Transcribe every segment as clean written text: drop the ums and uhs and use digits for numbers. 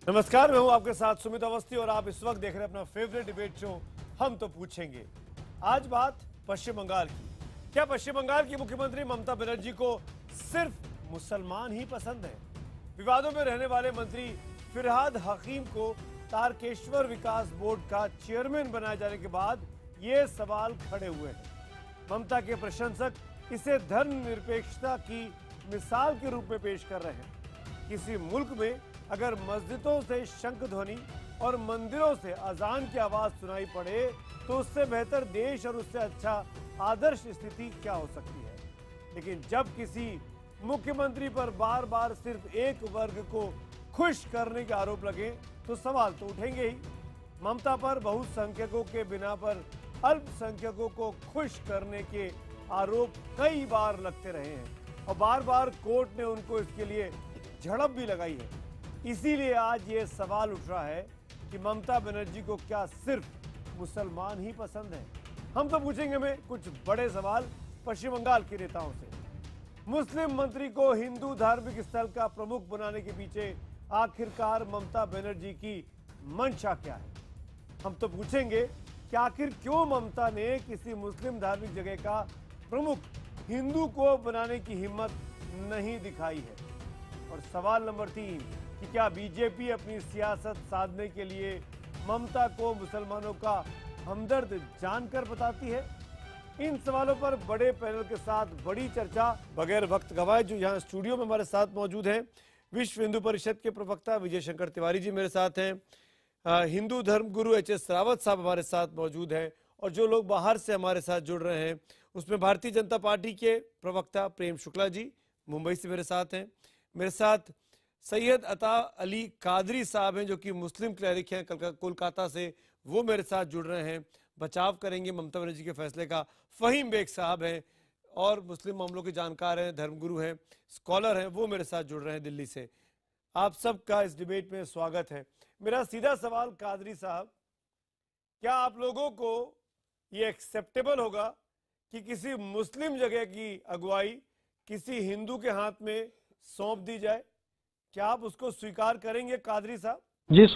नमस्कार, मैं हूं आपके साथ सुमित अवस्थी और आप इस वक्त देख रहे हैं अपना फेवरेट डिबेट शो हम तो पूछेंगे। आज बात पश्चिम बंगाल की। क्या पश्चिम बंगाल की मुख्यमंत्री ममता बनर्जी को सिर्फ मुसलमान ही पसंद है? विवादों में रहने वाले मंत्री फिरहाद हकीम को तारकेश्वर विकास बोर्ड का चेयरमैन बनाए जाने के बाद ये सवाल खड़े हुए हैं। ममता के प्रशंसक इसे धर्मनिरपेक्षता की मिसाल के रूप में पेश कर रहे हैं। किसी मुल्क में अगर मस्जिदों से शंख ध्वनि और मंदिरों से अजान की आवाज सुनाई पड़े तो उससे बेहतर देश और उससे अच्छा आदर्श स्थिति क्या हो सकती है। लेकिन जब किसी मुख्यमंत्री पर बार बार सिर्फ एक वर्ग को खुश करने के आरोप लगे तो सवाल तो उठेंगे ही। ममता पर बहुसंख्यकों के बिना पर अल्पसंख्यकों को खुश करने के आरोप कई बार लगते रहे हैं और बार बार कोर्ट ने उनको इसके लिए झड़प भी लगाई है। इसीलिए आज ये सवाल उठ रहा है कि ममता बनर्जी को क्या सिर्फ मुसलमान ही पसंद है। हम तो पूछेंगे में कुछ बड़े सवाल पश्चिम बंगाल के नेताओं से। मुस्लिम मंत्री को हिंदू धार्मिक स्थल का प्रमुख बनाने के पीछे आखिरकार ममता बनर्जी की मंशा क्या है? हम तो पूछेंगे कि आखिर क्यों ममता ने किसी मुस्लिम धार्मिक जगह का प्रमुख हिंदू को बनाने की हिम्मत नहीं दिखाई है। और सवाल नंबर 3 कि क्या बीजेपी अपनी सियासत साधने के लिए ममता को मुसलमानों का हमदर्द जानकर बताती है? इन सवालों पर बड़े पैनल के साथ बड़ी चर्चा बगैर वक्त गवाए जो यहाँ स्टूडियो में हमारे साथ मौजूद हैं। विश्व हिंदू परिषद के प्रवक्ता विजय शंकर तिवारी जी मेरे साथ हैं, हिंदू धर्म गुरु एच.एस. रावत साहब हमारे साथ मौजूद हैं और जो लोग बाहर से हमारे साथ जुड़ रहे हैं उसमें भारतीय जनता पार्टी के प्रवक्ता प्रेम शुक्ला जी मुंबई से मेरे साथ हैं। मेरे साथ सैयद अता अली कादरी साहब हैं जो कि मुस्लिम क्लरिक हैं कोलकाता से, वो मेरे साथ जुड़ रहे हैं, बचाव करेंगे ममता बनर्जी के फैसले का। फहीम बेग साहब हैं और मुस्लिम मामलों के जानकार हैं, धर्मगुरु हैं, स्कॉलर हैं, वो मेरे साथ जुड़ रहे हैं दिल्ली से। आप सबका इस डिबेट में स्वागत है। मेरा सीधा सवाल कादरी साहब, क्या आप लोगों को ये एक्सेप्टेबल होगा कि किसी मुस्लिम जगह की अगुवाई किसी हिंदू के हाथ में सौंप दी जाए? क्या आप उसको स्वीकार करेंगे कादरी साहब? जी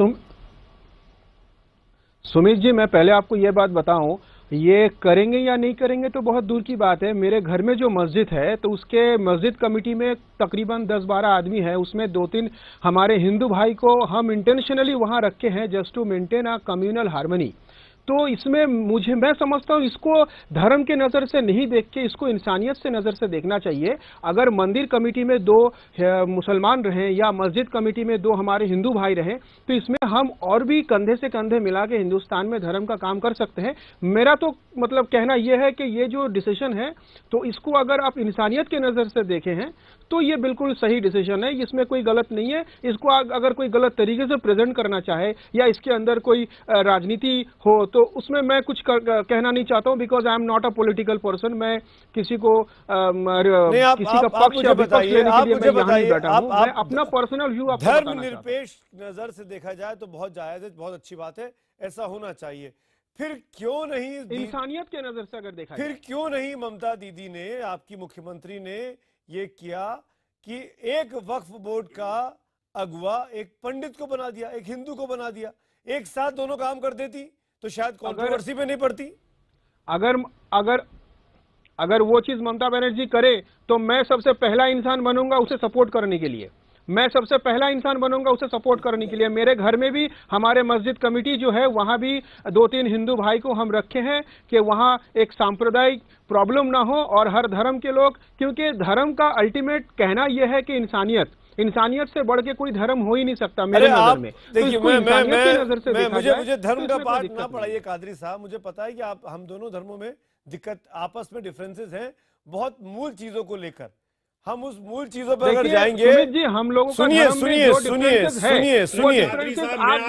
सुमित जी, मैं पहले आपको ये बात बताऊं, ये करेंगे या नहीं करेंगे तो बहुत दूर की बात है। मेरे घर में जो मस्जिद है तो उसके मस्जिद कमेटी में तकरीबन 10-12 आदमी है, उसमें 2-3 हमारे हिंदू भाई को हम इंटेंशनली वहां रखे हैं just to maintain a communal harmony. तो इसमें मैं समझता हूं इसको धर्म के नजर से नहीं देख के इसको इंसानियत से नजर से देखना चाहिए। अगर मंदिर कमेटी में 2 मुसलमान रहें या मस्जिद कमेटी में 2 हमारे हिंदू भाई रहें तो इसमें हम और भी कंधे से कंधे मिला के हिंदुस्तान में धर्म का काम कर सकते हैं। मेरा तो मतलब कहना यह है कि ये जो डिसीजन है तो इसको अगर आप इंसानियत के नजर से देखे हैं तो ये बिल्कुल सही डिसीजन है, इसमें कोई गलत नहीं है। इसको अगर कोई गलत तरीके से प्रेजेंट करना चाहे या इसके अंदर कोई राजनीति हो तो उसमें मैं कुछ कहना नहीं चाहता हूं, because I am not a political person. मैं किसी को किसी का पक्ष या विपक्ष लेने के लिए मैं यहाँ नहीं बैठा हूं। मैं अपना पर्सनल व्यू आपको बताना चाहता हूं। धर्मनिरपेक्ष नजर से देखा जाए तो बहुत जायज है, बहुत अच्छी बात है, ऐसा होना चाहिए। फिर क्यों नहीं इंसानियत के नजर से अगर देखा फिर क्यों नहीं ममता दीदी ने, आपकी मुख्यमंत्री ने ये किया कि एक वक्फ बोर्ड का अगुवा एक पंडित को बना दिया, एक हिंदू को बना दिया, एक साथ दोनों काम कर देती तो शायद कंट्रोवर्सी में नहीं पड़ती। अगर वो चीज ममता बनर्जी करे तो मैं सबसे पहला इंसान बनूंगा उसे सपोर्ट करने के लिए। मैं सबसे पहला इंसान बनूंगा उसे सपोर्ट करने के लिए। मेरे घर में भी हमारे मस्जिद कमेटी जो है वहां भी 2-3 हिंदू भाई को हम रखे हैं कि वहां एक सांप्रदायिक प्रॉब्लम ना हो और हर धर्म के लोग, क्योंकि धर्म का अल्टीमेट कहना यह है कि इंसानियत से बढ़ के कोई धर्म हो ही नहीं सकता मेरे नजर में। देखिए, मुझे धर्म का पाठ ना पढ़ाइए कादरी साहब। मुझे पता है कि आप हम दोनों धर्मों में दिक्कत, आपस में डिफरेंसेस हैं बहुत मूल चीजों को लेकर। हम उस मूल चीजों पर अगर जाएंगे, जी हम लोगों का सुनिए, आप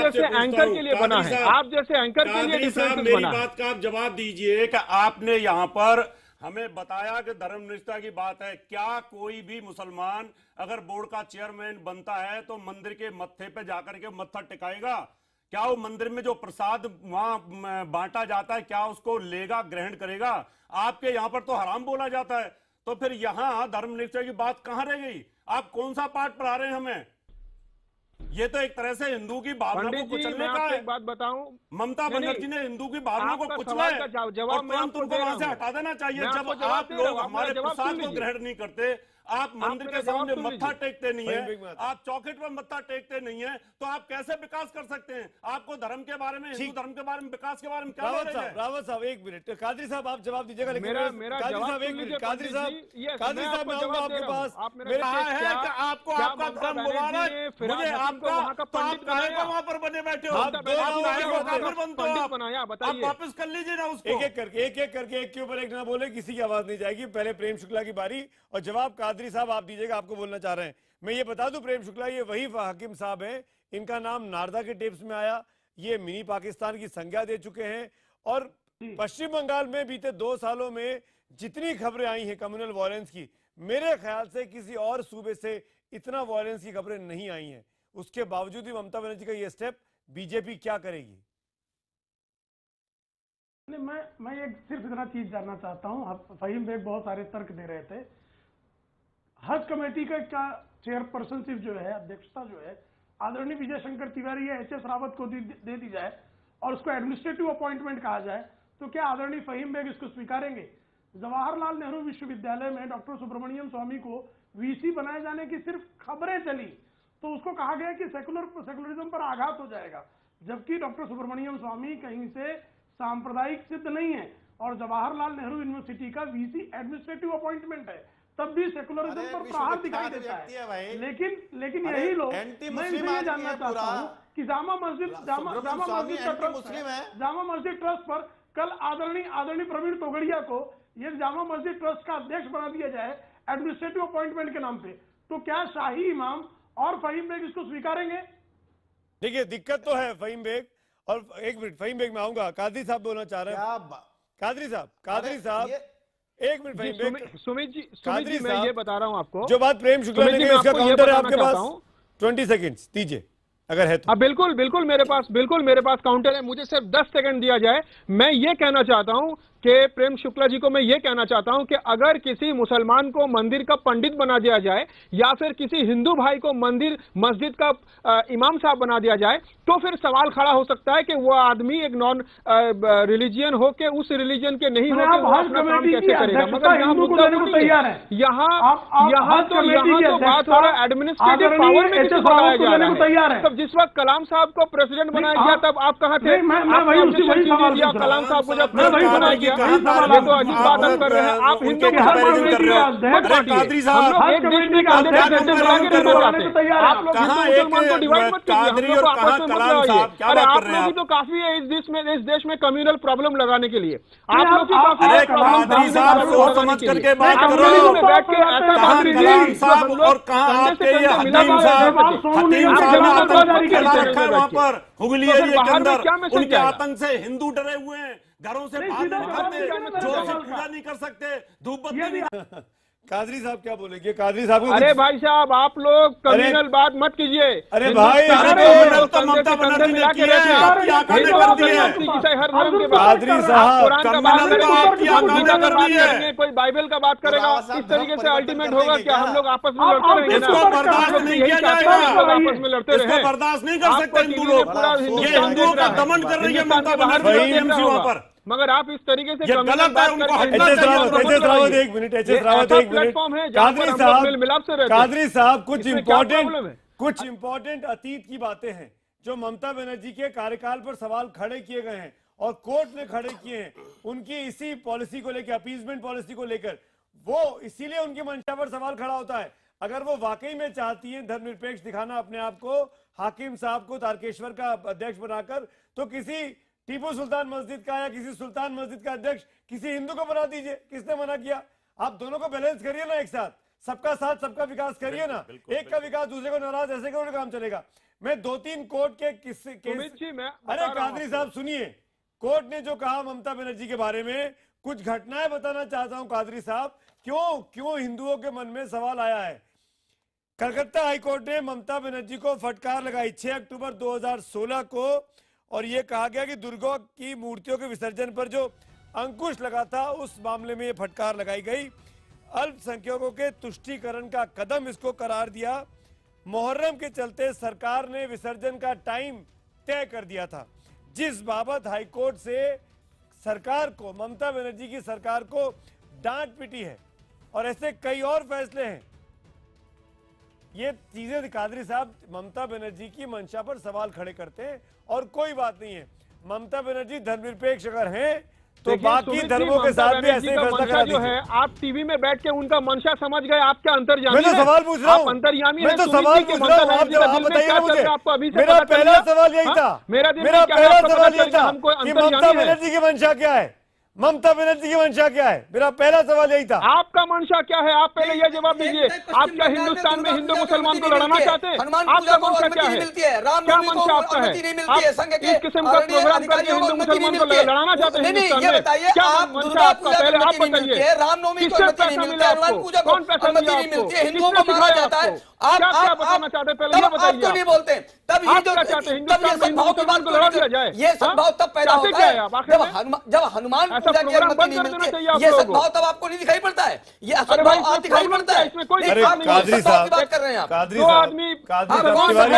जैसे एंकर के लिए बना है, आप जैसे एंकर के लिए डिफरेंसेस मेरी बना है। बात का आप जवाब दीजिए कि आपने यहाँ पर हमें बताया कि धर्मनिष्ठा की बात है। क्या कोई भी मुसलमान अगर बोर्ड का चेयरमैन बनता है तो मंदिर के मत्थे पे जाकर के मत्था टिकाएगा? क्या वो मंदिर में जो प्रसाद वहां बांटा जाता है क्या उसको लेगा, ग्रहण करेगा? आपके यहाँ पर तो हराम बोला जाता है, तो फिर यहाँ धर्मनिष्ठा की बात कहां रह गई? आप कौन सा पाठ पढ़ा रहे हैं हमें? ये तो एक तरह से हिंदू की भावना को पंडित जी, कुचलने मैं का आपको है। एक बात बताऊं, ममता बनर्जी ने हिंदू की भावना को आपका कुचला सवाल है का और जवाब मैं तुरंत आपको उनको दे रहा वहां से हूं। हटा देना चाहिए। मैं जब आपको जवाब आप दे रहा लोग हूं, आप हमारे मेरा जवाब प्रसाद सुन को लीजिए। ग्रहण नहीं करते, आप मंदिर मेरा के जवाब सामने सुन मत्था लीजिए। टेकते नहीं वहीं पे है, बात। आप चौखट पर मत्था टेकते नहीं है, तो आप कैसे विकास कर सकते हैं? आपको धर्म के बारे में, हिंदू धर्म के बारे में, विकास के बारे में क्या नॉलेज है? रावत साहब एक मिनट, कादरी साहब आप जवाब दीजिएगा, लेकिन मेरा कादरी जवाब साहब एक सुन मिनट, लीजिए कादरी पंडित साहब, जी। Yes, कादरी मैं साहब आपको मैं आऊंगा जवाब दे आपके रहा हूं। पास। आप मेरा मेरे कहा है क्या- कि आपको क्या आपका ममता धर्म बनर्जी मुबारक, ने फिरहाद मुझे हकीम को आपका, वहां का तो आप पंडित काहे बनाया? को वहां पर बने बैठे हो? आप ममता दो आप बनर्जी काहे ने को वहां काफिर का बनते हो? पंडित आप बनाया, आप बताइए। वापस कर लीजिए ना उसको। एक एक करके एक के ऊपर एक ना बोले, किसी की आवाज नहीं जाएगी। पहले प्रेम शुक्ला की बारी, और जवाब कादरी साहब आप दीजिएगा, आपको बोलना चाह रहे हैं। मैं ये बता दूं, प्रेम शुक्ला ये वही हाकिम साहब हैं, इनका नाम नारदा के टेप्स में आया, ये मिनी पाकिस्तान की संज्ञा दे चुके हैं, और पश्चिम बंगाल में बीते 2 सालों में जितनी खबरें आई हैं कम्युनल वायलेंस की, मेरे ख्याल से किसी और सूबे से इतना वायलेंस की खबरें नहीं आई हैं। उसके बावजूद भी ममता बनर्जी का ये स्टेप, बीजेपी क्या करेगी? नहीं, मैं एक सिर्फ इतना चीज जानना चाहता हूं। आप फहीम बेग बहुत सारे तर्क दे रहे थे। हज कमेटी का क्या चेयरपर्सनशिप जो है, अध्यक्षता जो है, आदरणीय विजय शंकर तिवारी या एच.एस. रावत को दे दी जाए और उसको एडमिनिस्ट्रेटिव अपॉइंटमेंट कहा जाए, तो क्या आदरणीय फहीम बेग इसको स्वीकारेंगे? जवाहरलाल नेहरू विश्वविद्यालय में डॉक्टर सुब्रमण्यम स्वामी को वीसी बनाए जाने की सिर्फ खबरें चली, तो उसको कहा गया कि सेकुलरिज्म पर आघात हो जाएगा, जबकि डॉक्टर सुब्रमण्यम स्वामी कहीं से सांप्रदायिक सिद्ध नहीं है और जवाहरलाल नेहरू यूनिवर्सिटी का वीसी एडमिनिस्ट्रेटिव अपॉइंटमेंट है, तब भी सेकुलरिज्म पर प्रहार दिखाई देता है। लेकिन यही लोग, मैं ये जानना चाहता हूँ कि जामा मस्जिद ट्रस्ट पर कल आदरणीय प्रवीण तोगड़िया को ये जामा मस्जिद ट्रस्ट का अध्यक्ष बना दिया जाए एडमिनिस्ट्रेटिव अपॉइंटमेंट के नाम पे, तो क्या शाही इमाम और फहीम बेग इसको स्वीकारेंगे? देखिए दिक्कत तो है फहीम बेग, और एक मिनट फहीम बेग में आऊंगा, कादरी साहब बोलना चाह रहे हैं। कादरी साहब एक मिनट फहीम बेग। सुमित जी मैं ये बता रहा हूं आपको, जो बात प्रेम शुक्ला ने कही, इसका काउंटर है आपके पास, 20 सेकंड्स दीजिए अगर है तो। बिल्कुल मेरे पास काउंटर है, मुझे सिर्फ 10 सेकंड दिया जाए। मैं ये कहना चाहता हूं कि प्रेम शुक्ला जी को मैं ये कहना चाहता हूं कि अगर किसी मुसलमान को मंदिर का पंडित बना दिया जाए या फिर किसी हिंदू भाई को मस्जिद का इमाम साहब बना दिया जाए, तो फिर सवाल खड़ा हो सकता है कि वो आदमी एक नॉन रिलीजियन हो के उस रिलीजन के नहीं हो के वो अपना काम कैसे करेगा। मगर यहाँ मुद्दा तैयार है, यहाँ तो बात हो रहा है एडमिनिस्ट्रेटिव पावर में किसको बनाया जा रहा है। जिस वक्त कलाम साहब को प्रेसिडेंट बनाया गया तब आप कहाँ थे? कलाम साहब को जब प्रेसिडेंट बनाया गया, ये तो अजीब बात आप कर रहे हैं। आप हिंदू कादरी साहब आप लोग हिंदू मुसलमान को डिवाइड मत कीजिए, अरे आप लोग भी तो काफी है इस देश में कम्युनल प्रॉब्लम लगाने के लिए। आप लोग कादरी साहब सोच समझ करके बात करो। बैठ के ऐसा कलाम साहब और कहाँ आपके ये हकीम साहब वहाँ पर हुगली एरिया के अंदर, उनके आतंक से हिंदू डरे हुए हैं, घरों से बाहर नहीं निकलते, जोर से पूजा नहीं कर सकते, धूप बत्ती नहीं। कादरी साहब क्या बोलेंगे? कादरी साहब को अरे भाई साहब आप लोग कम्युनल बात मत कीजिए। अरे भाई ममता बनर्जी ने किया है, आपकी आंखें कर दी है। कादरी साहब कोई बाइबल का बात करेगा, इस तरीके से अल्टीमेट होगा क्या? हम लोग आपस में लड़ते रहेंगे, इसको बर्दाश्त नहीं किया जाएगा, आपस में लड़ते इसको रहे, बर्दाश्त नहीं कर सकते हिंदू लोग। ये हिंदुओं का दमन कर रही है ममता बनर्जी वहाँ पर। मगर आप इस तरीके से गलत है, उनको एच.एस. रावत एक मिनट, कादरी साहब कुछ इंपॉर्टेंट अतीत की बातें हैं जो ममता बनर्जी के कार्यकाल पर सवाल खड़े किए गए हैं और कोर्ट ने खड़े किए हैं, उनकी इसी पॉलिसी को लेकर, अपीजमेंट पॉलिसी को लेकर, वो इसीलिए उनकी मंशा पर सवाल खड़ा होता है। अगर वो वाकई में चाहती हैं धर्मनिरपेक्ष दिखाना अपने आप को, हाकिम साहब को तारकेश्वर का अध्यक्ष बनाकर, तो किसी टीपू सुल्तान मस्जिद का या किसी सुल्तान मस्जिद का अध्यक्ष किसी हिंदू को बना दीजिए। किसने मना किया? आप दोनों को बैलेंस करिए ना, एक साथ सबका विकास करिए ना। एक का विकास दूसरे को नाराज ऐसे करोगे काम चलेगा? मैं 2-3 कोर्ट के अरे कादरी साहब सुनिए, कोर्ट ने जो कहा ममता बनर्जी के बारे में, कुछ घटनाएं बताना चाहता हूं कादरी साहब, क्यों हिंदुओं के मन में सवाल आया है। कलकत्ता हाईकोर्ट ने ममता बनर्जी को फटकार लगाई 6 अक्टूबर 2016 को, और यह कहा गया कि दुर्गा की मूर्तियों के विसर्जन पर जो अंकुश लगा था उस मामले में यह फटकार लगाई गई। अल्पसंख्यकों के तुष्टीकरण का कदम इसको करार दिया। मुहर्रम के चलते सरकार ने विसर्जन का टाइम तय कर दिया था, जिस बाबत हाईकोर्ट से सरकार को, ममता बनर्जी की सरकार को डांट पिटी है और ऐसे कई और फैसले हैं। ये चीजें कादरी साहब ममता बनर्जी की मंशा पर सवाल खड़े करते हैं और कोई बात नहीं है। ममता बनर्जी धर्मनिरपेक्ष अगर हैं तो बाकी धर्मों के साथ भी ऐसे ही फैसला करा जो है। आप टीवी में बैठ के उनका मंशा समझ गए, आप क्या अंतर्यामी मैं तो सवाल पूछ रहा हूँ, अंतर्यामी मैं तो सवाल पूछ रहा हूँ, आप बताइए मुझे। आपको अभी से मेरा पहला सवाल यही था, मेरा पहला सवाल यही था कि ममता अंतर्यामी बनर्जी की मंशा क्या है, ममता बनर्जी की मंशा क्या है, मेरा पहला सवाल यही था। आपका मंशा क्या है? आप पहले यह जवाब दीजिए। आप क्या हिंदुस्तान में हिंदू मुसलमान को लड़ाना चाहते हैं? आपका मंशा क्या है? क्या मंशा आपका है? आप इस किस्म का प्रोग्राम करके हिंदू मुसलमान को लड़ाना चाहते हैं हिंदुस्तान में? क्या मंशा आपका? पहले आप बताइए, किससे पैसा मिला आपको? कौन पैसा दिया आपको? किसने सिखाया आपको? क्या क्या बताना चाहते हैं? पहले ये बताइए। नहीं बोलते तब ये जो चाहते हैं हिंदुस्तान में हिंदू मुसलमान को लड़ा दिया जाए? ये सद्भाव तब पैदा होता है जब हनुमान पूजा की अनुमति नहीं मिलती है। ये सद्भाव तब आपको नहीं दिखाई पड़ता है, ये असद्भाव आज दिखाई पड़ता है। अरे कादरी साहब, बात कर रहे हैं आप। कादरी जो साहब, आदमी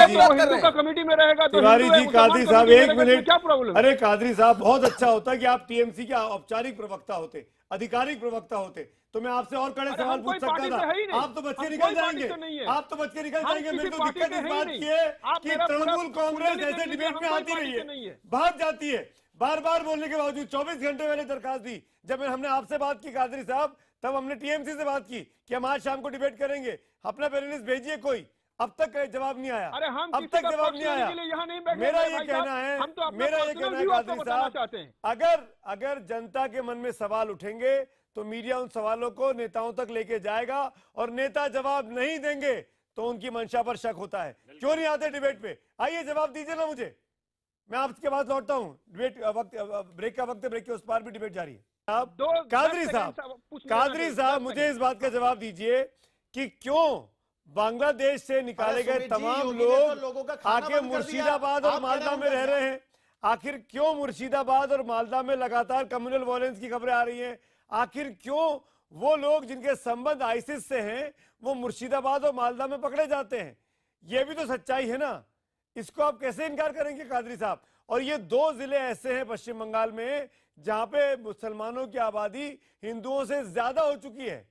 तिवारी का कमेटी में रहेगा तो तिवारी जी, कादरी साहब एक मिनट, क्या प्रॉब्लम? अरे कादरी साहब, बहुत अच्छा होता कि आप टीएमसी के औपचारिक प्रवक्ता होते, आधिकारिक प्रवक्ता होते, तो मैं आपसे और कड़े सवाल पूछ सकता था। आप तो बच के निकल जाएंगे, आप तो बच के निकल जाएंगे। मेरे को दिक्कत इस बात की है कि तृणमूल कांग्रेस ऐसे डिबेट में आती रही है, भाग जाती है, बार बार बोलने के बावजूद। 24 घंटे मैंने दरखास्त दी, जब हमने आपसे बात की कादरी साहब, तब हमने टीएमसी से बात की कि हम आज शाम को डिबेट करेंगे, अपना पैनलिस्ट भेजिए कोई। अब तक जवाब नहीं आया, अरे हम अब तक जवाब नहीं आया। मेरा ये कहना है, कादरी साहब, अगर जनता के मन में सवाल उठेंगे तो मीडिया उन सवालों को नेताओं तक लेके जाएगा और नेता जवाब नहीं देंगे तो उनकी मंशा पर शक होता है। क्यों नहीं आते डिबेट पे? आइए जवाब दीजिए ना मुझे, मैं आपके बाद लौटता हूँ। डिबेट वक्त, ब्रेक का वक्त है, ब्रेक के उस पार भी डिबेट जारी है। आप कादरी साहब मुझे इस बात का जवाब दीजिए कि क्यों बांग्लादेश से निकाले गए तमाम लोग आके मुर्शिदाबाद और मालदा में रह रहे हैं? आखिर क्यों मुर्शिदाबाद और मालदा में लगातार कम्युनल वायलेंस की खबरें आ रही हैं? आखिर क्यों वो लोग जिनके संबंध आईसिस से हैं वो मुर्शिदाबाद और मालदा में पकड़े जाते हैं? ये भी तो सच्चाई है ना, इसको आप कैसे इनकार करेंगे कादरी साहब? और ये 2 जिले ऐसे हैं पश्चिम बंगाल में जहां पे मुसलमानों की आबादी हिंदुओं से ज्यादा हो चुकी है।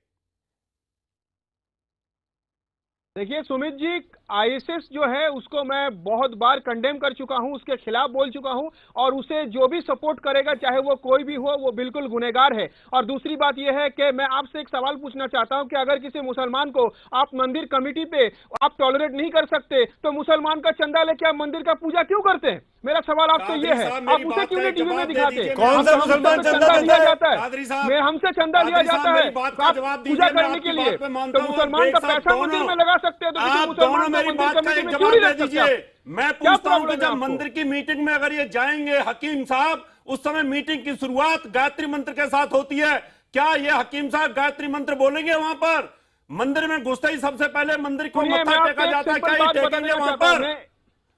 देखिए सुमित जी, आईएसएस जो है उसको मैं बहुत बार कंडेम कर चुका हूं, उसके खिलाफ बोल चुका हूं, और उसे जो भी सपोर्ट करेगा चाहे वो कोई भी हो वो बिल्कुल गुनहगार है। और दूसरी बात यह है कि मैं आपसे एक सवाल पूछना चाहता हूं कि अगर किसी मुसलमान को आप मंदिर कमेटी पे आप टॉलरेट नहीं कर सकते तो मुसलमान का चंदा लेके आप मंदिर का पूजा क्यों करते हैं? मेरा सवाल आपसे ये है, आप उसे क्यों नहीं टीवी में दिखाते? कौन सा मुसलमान चंदा लिया जाता है? मैं हमसे चंदा लिया जाता है पूजा करने के लिए, तो मुसलमान का पैसा मंदिर में लगा सकते हैं, तो आप दोनों मेरी बात का एक जवाब दे दीजिए। मैं पूछता हूं कि जब मंदिर की मीटिंग में अगर ये जाएंगे हकीम साहब, उस समय मीटिंग की शुरुआत गायत्री मंत्र के साथ होती है, क्या ये हकीम साहब गायत्री मंत्र बोलेंगे वहां पर? मंदिर में घुसते ही सबसे पहले मंदिर को मत्था टेका जाता है, क्या ये टेकेंगे वहां पर?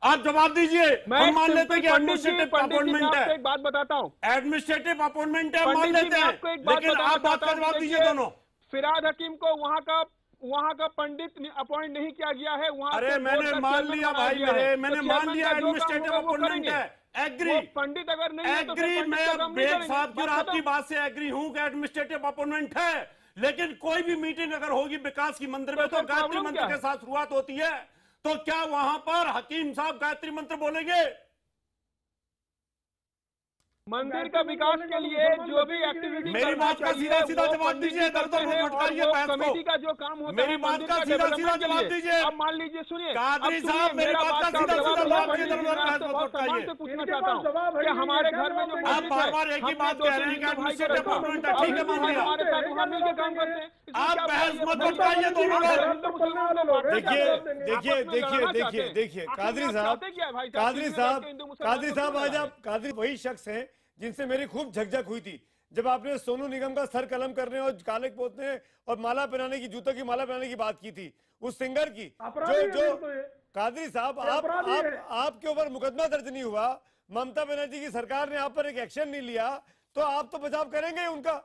आप जवाब दीजिए। हम मान लेते हैं कि एडमिनिस्ट्रेटिव अपॉइंटमेंट है, एक बात बताता हूँ, एडमिनिस्ट्रेटिव अपॉइंटमेंट है, मान लेते हैं, लेकिन आप बात का जवाब दीजिए दोनों। फिराद हकीम को वहाँ का पंडित अपॉइंट नहीं किया गया है, वहाँ अरे मैंने मान लिया भाई, मैंने मान लिया एडमिनिस्ट्रेटिव अपॉइंटमेंट है, एग्री। पंडित अगर नहीं है तो एग्री, मैं बेग साहब की और आपकी बात से एग्री हूं कि एडमिनिस्ट्रेटिव अपॉइंटमेंट है, लेकिन कोई भी मीटिंग अगर होगी विकास की मंदिर में तो गायत्री मंत्र के साथ शुरुआत होती है, तो क्या वहां पर हकीम साहब गायत्री मंत्र बोलेंगे? मंदिर का विकास के लिए जो भी एक्टिविटी, मेरी बात का सीधा सीधा जवाब दीजिए, दर-दर को भटकाइए बहस को। कमेटी का जो काम होता है मेरी बात का सीधा सीधा जवाब दीजिए। अब मान लीजिए, सुनिए कादरी साहब, मेरी बात का सीधा सीधा जवाब दीजिए, दर-दर बहस को भटकाइए। से पूछना चाहता हूं कि हमारे घर में जो आप बार-बार एक ही बात कह रहे हैं कि एडमिनिस्ट्रेटिव अपॉइंटमेंट है, ठीक है, मान लिया। हमारे साथ वहां मिलकर काम करते हैं, आप बहस मत भटकाइए दोनों लोग। देखिए कादरी साहब आज आप कादरी वही शख्स हैं जिनसे मेरी खूब झकझक हुई थी जब आपने सोनू निगम का सर कलम करने और काले पोतने और माला पहनाने की, जूतों की माला पहनाने की बात की थी, उस सिंगर की जो कादरी साहब आपके ऊपर मुकदमा दर्ज नहीं हुआ, ममता बनर्जी की सरकार ने आप पर एक एक्शन नहीं लिया, तो आप तो बचाव करेंगे उनका।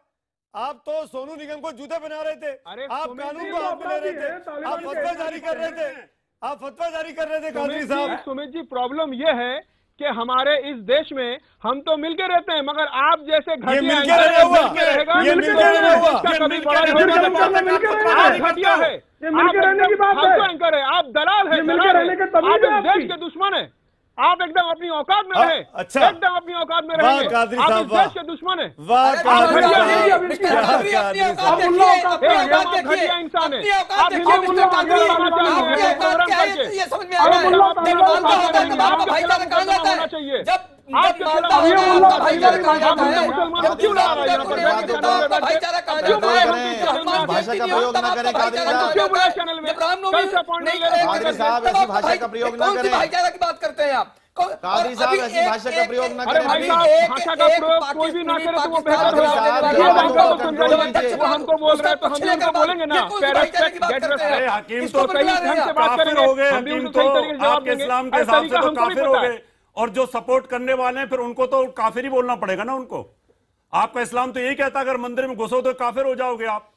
आप तो सोनू निगम को जूते पहना रहे थे, आप कानून को हाथ में ले रहे थे, आप फतवा जारी कर रहे थे, आप फतवा जारी कर रहे थे कादरी साहब। सुमित जी, प्रॉब्लम ये है कि हमारे इस देश में हम तो मिलके रहते हैं, मगर आप जैसे घटिया मिलके घटिया है। आप आप घटिया है, आप मिलके रहने की बात है, एंकर है, आप दलाल है, आप देश के दुश्मन है, आप एकदम अपनी औकात में रहे। अच्छा, एकदम अपनी औकात में रहेंगे, आप इस देश के दुश्मन है। वाह घटिया इंसान है, आप चाहिए। भाषा का प्रयोग न करें कादरी साहब, ऐसी भाषा का प्रयोग न करें। भाईचारा की बात करते हैं आप कादरी साहब, ऐसी भाषा का प्रयोग न करें। भाषा का प्रयोग कोई भी ना करे तो वो बेहतर होगा। हमको बोल रहे हैं तो हम भी उनको बोलेंगे ना। हकीम तो काफिर हो गए, हकीम तो आपके इस्लाम के हिसाब से तो काफिर हो गए, और जो सपोर्ट करने वाले हैं फिर उनको तो काफिर ही बोलना पड़ेगा ना उनको। आपका इस्लाम तो यही कहता है अगर मंदिर में घुसो तो काफिर हो जाओगे आप।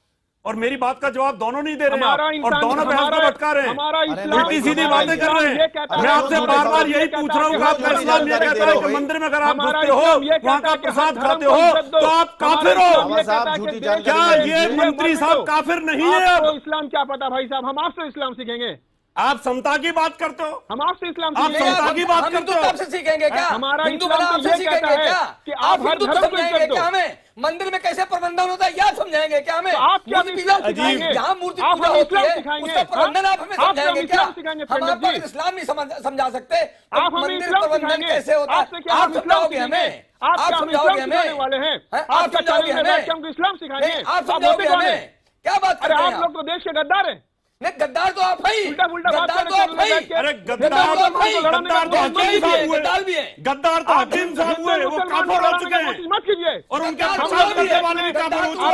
और मेरी बात का जवाब दोनों नहीं दे रहे हैं और दोनों बहस को भटका रहे हैं, उल्टी सीधी बातें कर रहे हैं। मैं आपसे बार बार यही पूछ रहा हूँ, आपका इस्लाम ये कहता है कि मंदिर में अगर आप घुसते हो, वहां का प्रसाद खाते हो तो आप काफिर हो। क्या ये मंत्री साहब काफिर नहीं है? आपको इस्लाम क्या पता भाई साहब, हम आपसे इस्लाम सीखेंगे। आप समता की बात करते हो, हम आपसे इस्लाम आप समता की बात करते हो। आपसे सीखेंगे क्या? हमारा हिंदू इस्लाम बना तो आपसे ये कहता सीखेंगे है क्या कि आप हर हिंदू को धर्म को समझाएंगे इज्जत दो। क्या? हमें मंदिर में कैसे प्रबंधन होता है यह समझाएंगे क्या? हमें आप क्या मूर्ति पूजा सिखाएंगे? जहाँ मूर्ति आप पूजा हमें होती इस्लाम है सिखाएंगे? उसका प्रबंधन आप हमें आप समझाएंगे हमें क्या? इस्लाम सिखाएंगे? हम पंडित आपको जी, इस्लाम नहीं समझा सकते तो आप हमें मंदिर इस्लाम प्रबंधन सिखाएंगे? कैसे होता है आपसे क्या आप हम इस्लाम समझाओगे हमें? सीखेंगे? आप क्या हम इस्लाम सिखाने वाले हैं? आप समझाओगे हमें? हमको इस्लाम सिखाएंगे? आप समझाओगे हमें? क्या बात अरे करते हैं आप लोग तो देश के गद्दार हैं। नहीं, गद्दार तो आप ही, उल्टा पुल्टा बात गद्दार तो करके आप ही। अरे गद्दार तो हकीम साहब हुए, गद्दार भी है, गद्दार तो हकीम साहब हुए, वो काफिर हो चुके हैं मत कीजिए। और उनके साथ करने वाले भी काफिर हो चुके हैं।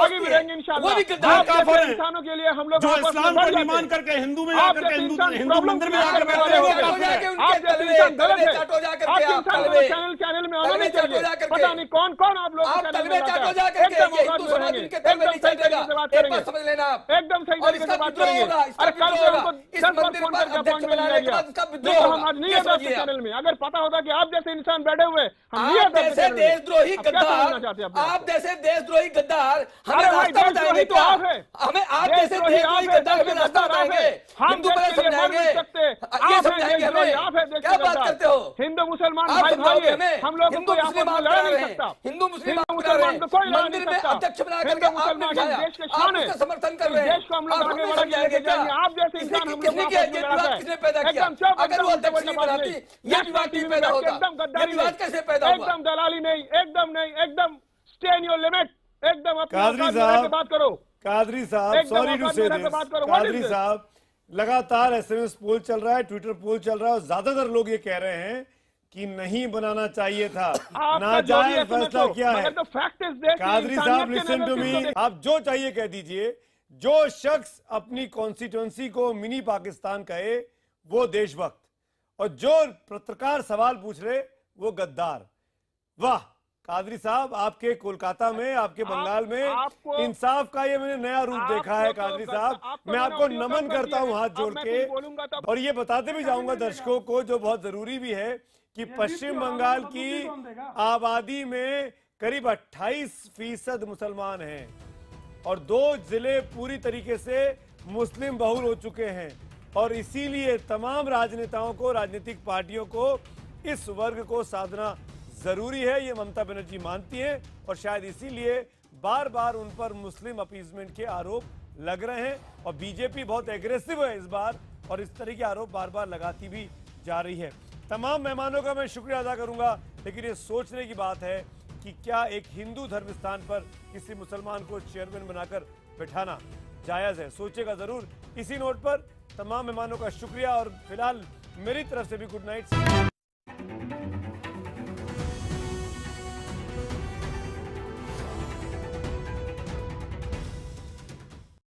आगे भी रहेंगे इंशाल्लाह। वो भी गद्दार काफिर हैं। इंसानों के लिए हम लोग जो आपस में इस्लाम बढ़ को जाते ईमान हैं। करके हिंदू में जाकर के हिंदू मंदिर में जाकर बैठते हैं वो काफिर हैं। आप जैसे इंसान गलत है। आपके इंसान को चैनल में आना नहीं चाहिए। पता नहीं कौन कौन आप लोग आप तलवे चाटो जाकर के एकदम ये हिंदू समाज इनके तलवे नहीं चलेगा। एक बात समझ लेना आप, एकदम सही और तरीके इसका से बात विद्रोह करेंगे। होगा, इसका अरे कल से विद्रोह हमको होगा। इस 10 बार मंदिर फोन पर करके अध्यक्ष अपॉइंटमेंट बनाने लिया के गया। बाद इसका विद्रोह देखो, होगा। हम आज नहीं ये आते समझिए आपके आप। चैनल में। अगर पता होता कि आप जैसे इंसान बैठे हुए हम नहीं आप आते आपके जैसे चैनल में। देशद्रोही अब क्या समझना चाहते हैं गद्दार, अपने आप जैसे देशद्रोही गद्दार हमें अरे भाई, रास्ता बताएंगे देशद्रोही तो क्या? आप हैं। हमें आप जैसे देशद्रोही आप देशद्रोही हैं, गद्दार हमें रास्ता देश के बताएंगे, गद्दार हिंदू आप पर हैं, समझाएंगे, मर सकते। ये आप हैं समझाएंगे देशद्रोही, हमें। आप हैं देश क्या के बात गद्दार। करते हो? हिंदू मुसलमान आप भाई भाई समझाओगे है। हमें? हम लोग हिंदू को मुस्लिम आपस में आप लड़ा करा नहीं रहे हैं, सकता। हिंदू मुस्लिम आप करा रहे मुसलमान हैं, को कोई लड़ा नहीं मंदिर में सकता। अध्यक्ष बना हिंदू करके आपने मुसलमान बिठाया, देश के आप शान है। उसका समर्थन कर रहे हैं। देश को हम लोग आप आगे हमें बढ़ा के समझाएंगे लेके जाएंगे। क्या? आप जैसे किसने इंसान हम लोग किसने आपस किया? में ये लड़ाते विवाद हैं। किसने पैदा किया? एकदम चौक अगर वो अध्यक्ष नहीं बनाती ये विवाद कैसे पैदा होता? एकदम ये गद्दारी विवाद कैसे पैदा हुआ? एकदम दलाली नहीं, एकदम नहीं, एकदम स्टे इन योर लिमिट। एकदम अपनी कादरी औकात में रह के साहब, बात करो। कादरी साहब, एकदम सॉरी टू औकात से में रह के दिस, बात करो। What is Qadri this? साहब, लगातार एसएमएस पोल चल रहा है, ट्विटर पोल चल रहा है और ज्यादातर लोग ये कह रहे हैं कि नहीं बनाना चाहिए था, नाजायज फैसला किया है। कादरी साहब, लिसन टू मी, आप जो चाहिए कह दीजिए। जो शख्स अपनी कॉन्स्टिट्यूंसी को मिनी पाकिस्तान कहे वो देशभक्त, और जो पत्रकार सवाल पूछ रहे वो गद्दार। वाह कादरी साहब, आपके कोलकाता में, आपके बंगाल में इंसाफ का ये मैंने नया रूप देखा है। कादरी साहब, मैं आपको नमन करता हूं हाथ जोड़ के, और ये बताते भी जाऊंगा दर्शकों को, जो बहुत जरूरी भी है, कि पश्चिम बंगाल की आबादी में करीब 28% मुसलमान हैं और 2 जिले पूरी तरीके से मुस्लिम बहुल हो चुके हैं। और इसीलिए तमाम राजनेताओं को, राजनीतिक पार्टियों को इस वर्ग को साधना जरूरी है, ये ममता बनर्जी मानती हैं। और शायद इसीलिए बार बार उन पर मुस्लिम अपीजमेंट के आरोप लग रहे हैं, और बीजेपी बहुत एग्रेसिव है इस बार और इस तरह के आरोप बार बार लगाती भी जा रही है। तमाम मेहमानों का मैं शुक्रिया अदा करूंगा, लेकिन ये सोचने की बात है कि क्या एक हिंदू धर्म स्थान पर किसी मुसलमान को चेयरमैन बनाकर बिठाना जायज है? सोचेगा जरूर। इसी नोट पर तमाम मेहमानों का शुक्रिया, और फिलहाल मेरी तरफ से भी गुड नाइट।